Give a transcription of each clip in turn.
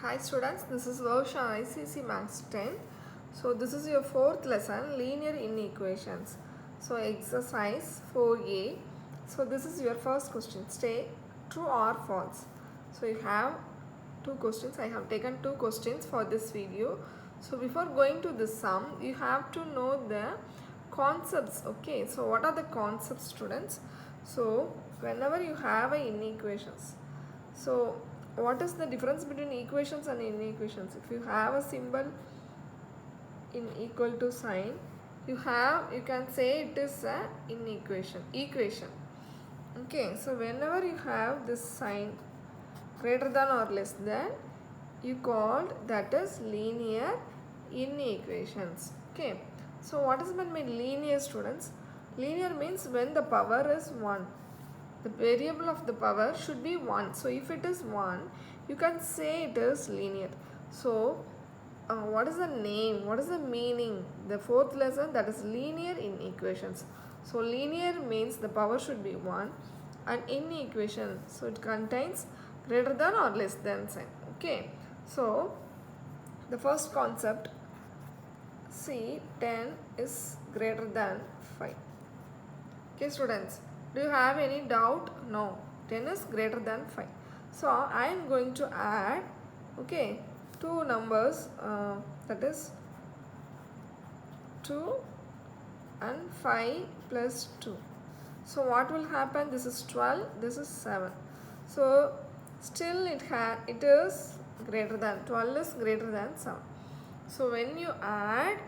Hi students, this is Vausha ICSE Max 10. So this is your fourth lesson, linear inequations. So exercise 4A. So this is your first question, stay true or false. So you have two questions. I have taken two questions for this video. So before going to the sum, you have to know the concepts. Okay, so what are the concepts, students? So whenever you have a inequations, so what is the difference between equations and inequations? If you have a symbol in equal to sign, you can say it is a equation. Okay, so whenever you have this sign greater than or less than, you called that is linear inequations. Okay, so what is meant by linear, students? Linear means when the power is 1. The variable of the power should be 1. So if it is 1, you can say it is linear. So what is the name? What is the meaning? The fourth lesson, that is linear inequations. So linear means the power should be 1, and inequation, so it contains greater than or less than sign. Okay, so the first concept, see, 10 is greater than 5. Okay students, do you have any doubt? No, 10 is greater than 5. So I am going to add, okay, two numbers, that is 2 and 5 plus 2. So what will happen? This is 12, this is 7. So still it is greater than, 12 is greater than 7. So when you add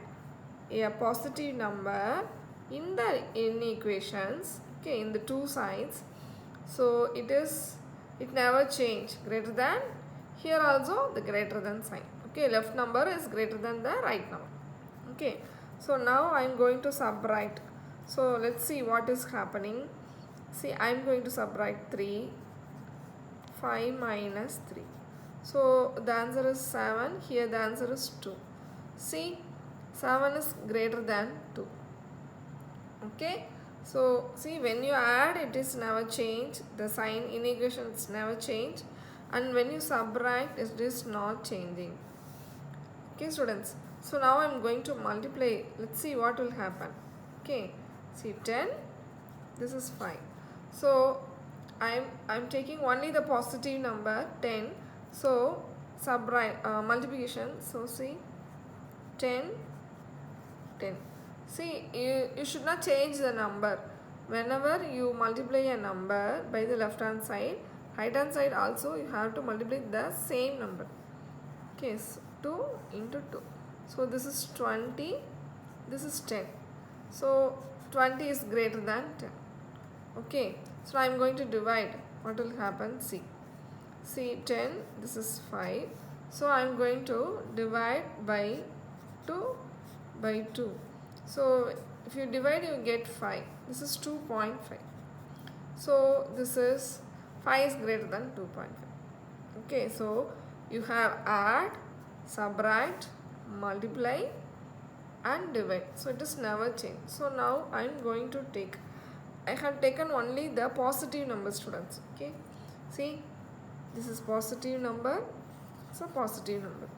a positive number in the inequations, okay, in the two sides, so it never change, greater than, here also the greater than sign. Okay, left number is greater than the right number. Okay, so now I am going to subtract. So let's see what is happening. See, I am going to subtract 3, 5 minus 3. So the answer is 7. Here the answer is 2. See, 7 is greater than 2. Okay, so see, when you add, it is never change, the sign inequations never change, and when you subtract, it is not changing. Okay students, so now I am going to multiply. Let's see what will happen. Okay, see, 10, this is 5. So I'm taking only the positive number 10. So subtract, multiplication. So see, 10, 10. See, you should not change the number. Whenever you multiply a number by the left hand side, right hand side also you have to multiply the same number. Okay, so 2 into 2. So this is 20, this is 10. So 20 is greater than 10. Okay, so I am going to divide. What will happen? See, 10, this is 5. So I am going to divide by 2 by 2. So if you divide, you get 5. This is 2.5. So this is 5 is greater than 2.5. Okay, so you have add, subtract, multiply and divide. So it is never change. So now I am going to take, I have taken only the positive number, students. Okay, see, this is positive number, so positive number.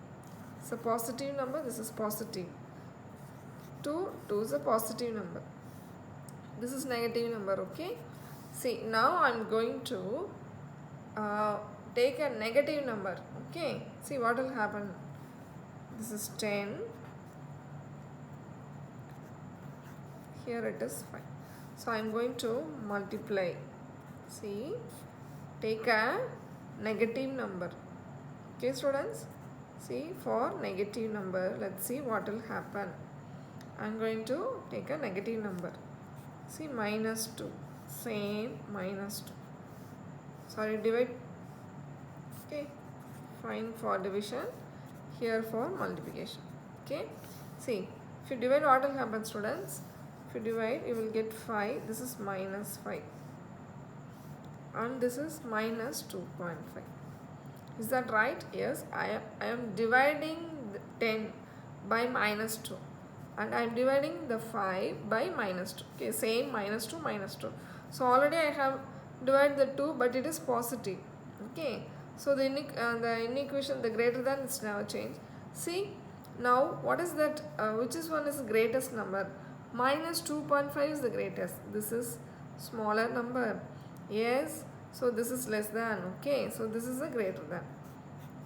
So positive number, this is positive. 2 is a positive number. This is negative number. Okay, see, now I am going to take a negative number. Okay, see what will happen. This is 10. Here it is 5. So I am going to multiply. See, take a negative number. Okay students, see, for negative number, let's see what will happen. I am going to take a negative number. See, minus 2. Same, minus 2. Sorry, divide. Okay, fine for division. Here for multiplication. Okay, see, if you divide, what will happen, students? If you divide, you will get 5. This is minus 5. And this is minus 2.5. Is that right? Yes, I am dividing 10 by minus 2. And I am dividing the 5 by minus 2. Okay, same, minus 2, minus 2. So already I have divided the 2, but it is positive. Okay, So the inequation, the greater than is never changed. See, now what is that, which is one is the greatest number? Minus 2.5 is the greatest. This is smaller number. Yes, so this is less than. Okay, so this is a greater than.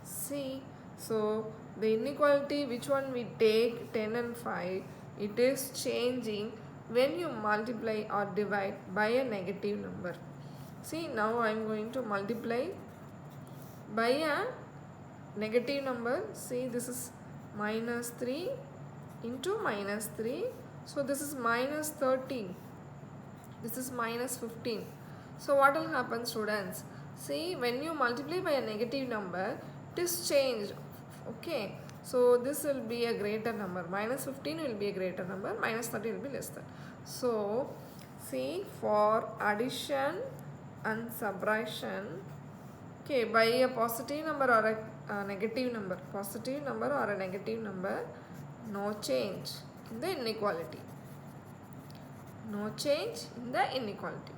See, so the inequality, which one we take, 10 and 5, it is changing when you multiply or divide by a negative number. See, now I am going to multiply by a negative number. See, this is minus 3 into minus 3. So this is minus 13. This is minus 15. So what will happen, students? See, when you multiply by a negative number, it is changed. Okay. So this will be a greater number. Minus 15 will be a greater number. Minus 30 will be less than. So, see, for addition and subtraction, okay, by a positive number or a negative number, positive number or a negative number, no change in the inequality. No change in the inequality.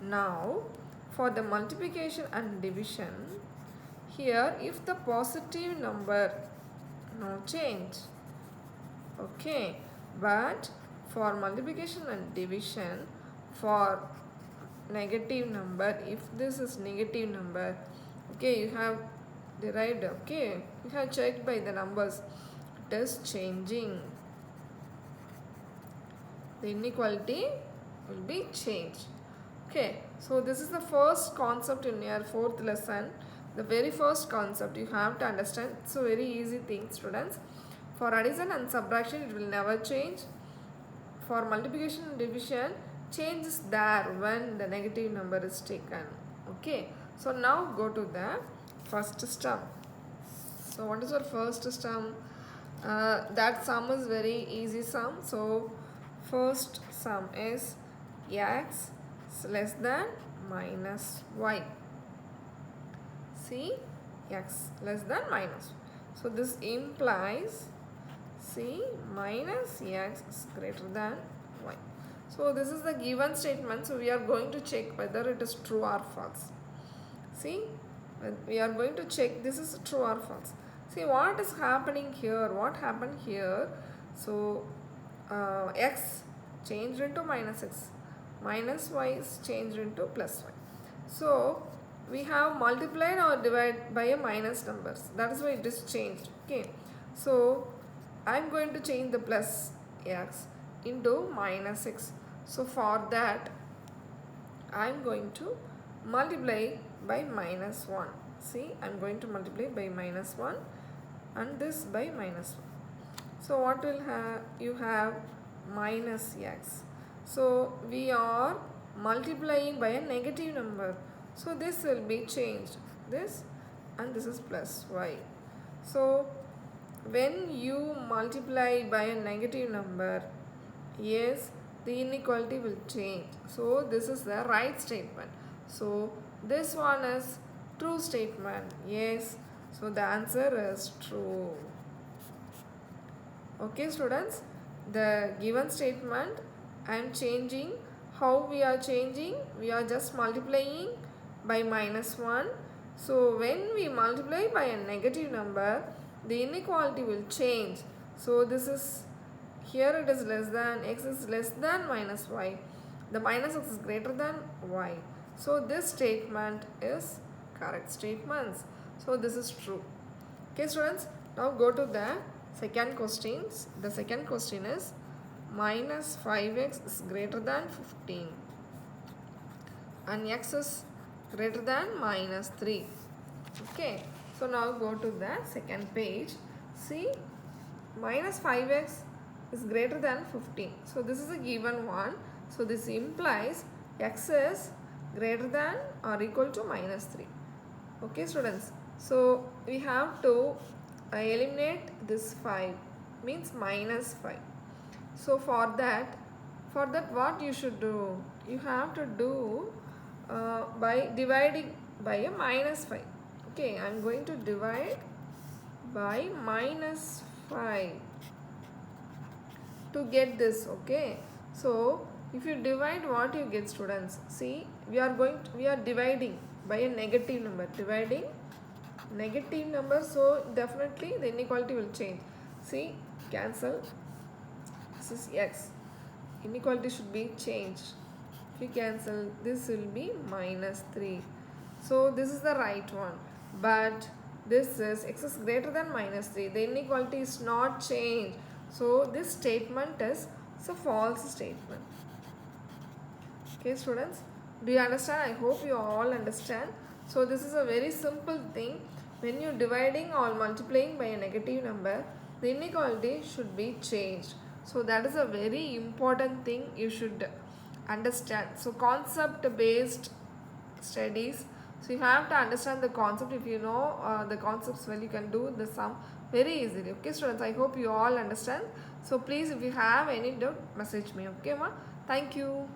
Now, for the multiplication and division, here if the positive number, no change. Okay, but for multiplication and division, for negative number, if this is negative number, okay, you have derived, okay, you have checked by the numbers, it is changing. The inequality will be changed. Okay, so this is the first concept in your 4th lesson. The very first concept you have to understand. It's a very easy thing, students. For addition and subtraction, it will never change. For multiplication and division, change is there when the negative number is taken. Okay, so now go to the first sum. So what is our first sum? That sum is very easy sum. So first sum is x is less than minus y. See, x less than minus. So this implies, see, minus x is greater than y. So this is the given statement. So we are going to check whether it is true or false. See, we are going to check this is true or false. See what is happening here. What happened here? So x changed into minus x. Minus y is changed into plus y. So we have multiplied or divided by a minus numbers. That is why it is changed. Okay. So I am going to change the plus x into minus x. So for that I am going to multiply by minus 1. See, I am going to multiply by minus 1 and this by minus 1. So what will you have minus x. So we are multiplying by a negative number. So this will be changed. This and this is plus y. So when you multiply by a negative number, yes, the inequality will change. So this is the right statement. So this one is true statement. Yes. So the answer is true. Okay, students. The given statement I am changing. How we are changing? We are just multiplying by minus 1. So when we multiply by a negative number, the inequality will change. So this is, here it is less than, x is less than minus y. The minus x is greater than y. So this statement is correct statements. So this is true. Okay, students, now go to the second questions. The second question is minus 5x is greater than 15 and x is greater than minus 3. Okay, so now go to the second page. See, minus 5x is greater than 15. So this is a given one. So this implies x is greater than or equal to minus 3. Okay, students. So we have to eliminate this 5, means minus 5. So for that what you should do? You have to do by dividing by a minus 5. Okay, I am going to divide by minus 5 to get this. Okay, so if you divide, what you get, students? See, we are dividing by a negative number, dividing negative number, so definitely the inequality will change. See, cancel, this is x, inequality should be changed. If you cancel, this will be minus 3. So this is the right one. But this is x is greater than minus 3. The inequality is not changed. So this statement is a false statement. Okay, students, do you understand? I hope you all understand. So this is a very simple thing. When you are dividing or multiplying by a negative number, the inequality should be changed. So that is a very important thing you should understand. So concept based studies, so you have to understand the concept. If you know the concepts well, you can do the sum very easily. Okay, students, I hope you all understand. So please, if you have any doubt, message me. Okay, ma. Thank you.